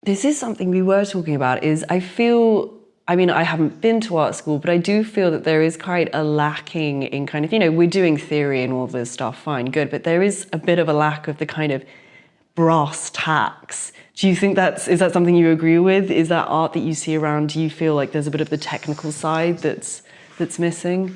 This is something we were talking about, is I feel, I mean, I haven't been to art school, but I do feel that there is quite a lacking in kind of, you know, we're doing theory and all this stuff, fine, good, but there is a bit of a lack of the kind of brass tacks. Do you think is that something you agree with? Is that art that you see around, do you feel like there's a bit of the technical side that's missing?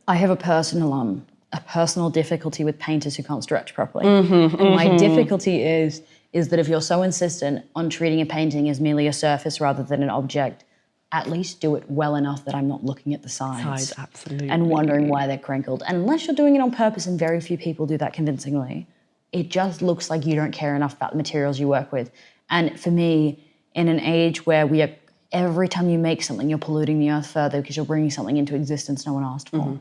I have a personal difficulty with painters who can't stretch properly. And my difficulty is that if you're so insistent on treating a painting as merely a surface rather than an object, at least do it well enough that I'm not looking at the sides. Absolutely. And wondering why they're crinkled. And unless you're doing it on purpose, and very few people do that convincingly, it just looks like you don't care enough about the materials you work with. And for me, in an age where every time you make something, you're polluting the earth further because you're bringing something into existence no one asked for.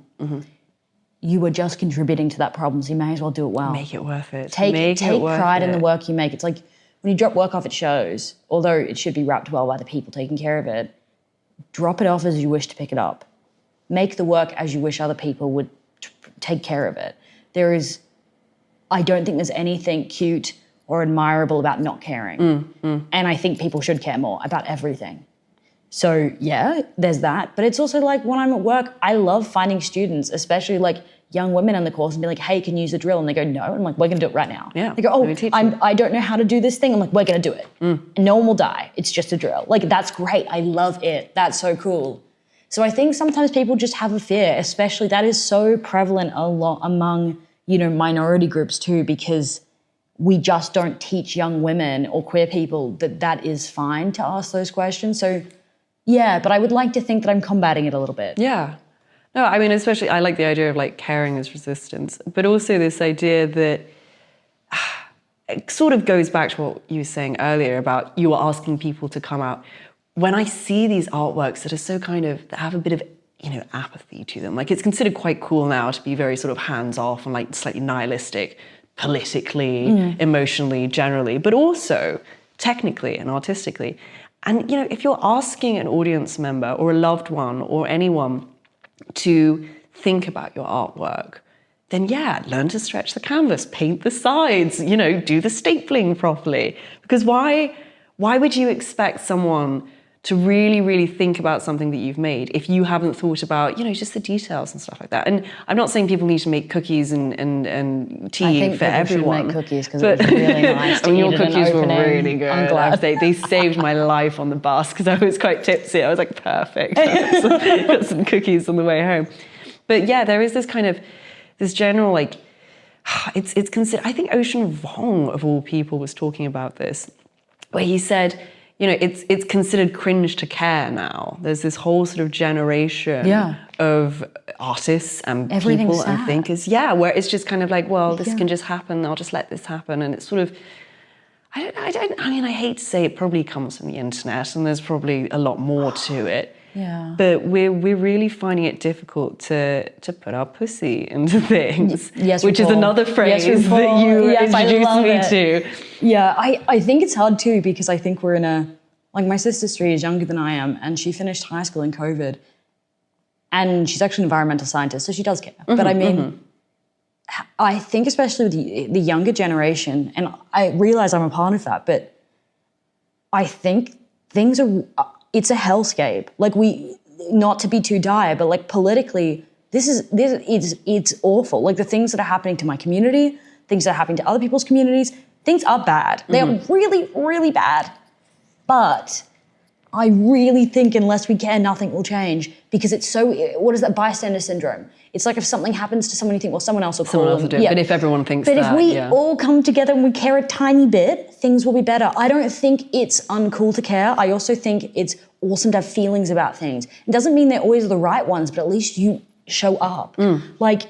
You are just contributing to that problem, so you may as well do it well. Make it worth it. Take pride in the work you make. It's like when you drop work off at shows, although it should be wrapped well by the people taking care of it, drop it off as you wish to pick it up. Make the work as you wish other people would take care of it. I don't think there's anything cute or admirable about not caring. And I think people should care more about everything. So yeah, there's that. But it's also like when I'm at work, I love finding students, especially like young women in the course, and be like, hey, can you use the drill? And they go, no. And I'm like, we're gonna do it right now. Yeah, they go, oh, I don't know how to do this thing. I'm like, we're gonna do it. And no one will die. It's just a drill. Like, that's great. I love it. That's so cool. So I think sometimes people just have a fear, especially that is so prevalent among, you know, minority groups too, because we just don't teach young women or queer people that is fine to ask those questions. So yeah, but I would like to think that I'm combating it a little bit. Yeah. No, I mean, especially I like the idea of like caring as resistance, but also this idea that it sort of goes back to what you were saying earlier about you were asking people to come out. When I see these artworks that are so kind of, that have a bit of, you know, apathy to them, like it's considered quite cool now to be very sort of hands-off and like slightly nihilistic, politically, emotionally, generally, but also technically and artistically. And, you know, if you're asking an audience member or a loved one or anyone to think about your artwork, then yeah, learn to stretch the canvas, paint the sides, you know, do the stapling properly. Because why would you expect someone to really, really think about something that you've made if you haven't thought about, you know, just the details and stuff like that? And I'm not saying people need to make cookies and tea for everyone. I think people should make cookies because it was really nice to eat your cookies were really good. I'm glad. They saved my life on the bus because I was quite tipsy. I was like, perfect. Got some cookies on the way home. But yeah, there is this kind of, this general like, it's considered, I think Ocean Vuong of all people was talking about this, where he said, you know, it's considered cringe to care now. There's this whole sort of generation of artists and people and thinkers, where it's just kind of like, well, this can just happen. I'll just let this happen. And it's sort of, I mean, I hate to say it probably comes from the internet and there's probably a lot more to it. Yeah. But we're really finding it difficult to put our pussy into things. Yes, which is another phrase that you introduced me to. Yeah, I think it's hard too because I think we're in a, like my sister's 3 years younger than I am and she finished high school in COVID and she's actually an environmental scientist, so she does care. But I mean, I think especially with the younger generation, and I realize I'm a part of that, but I think it's a hellscape. Like not to be too dire, but like politically, it's awful. Like the things that are happening to my community, things that are happening to other people's communities, things are bad. They are really, really bad. But I really think unless we care, nothing will change because it's so, what is that, bystander syndrome? It's like if something happens to someone, you think, well, someone else will call them. Do it. But if everyone thinks that, But if we all come together and we care a tiny bit, things will be better. I don't think it's uncool to care. I also think it's awesome to have feelings about things. It doesn't mean they're always the right ones, but at least you show up. Like,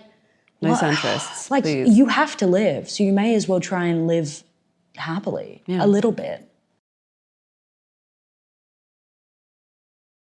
no centrists, like please. You have to live, so you may as well try and live happily a little bit.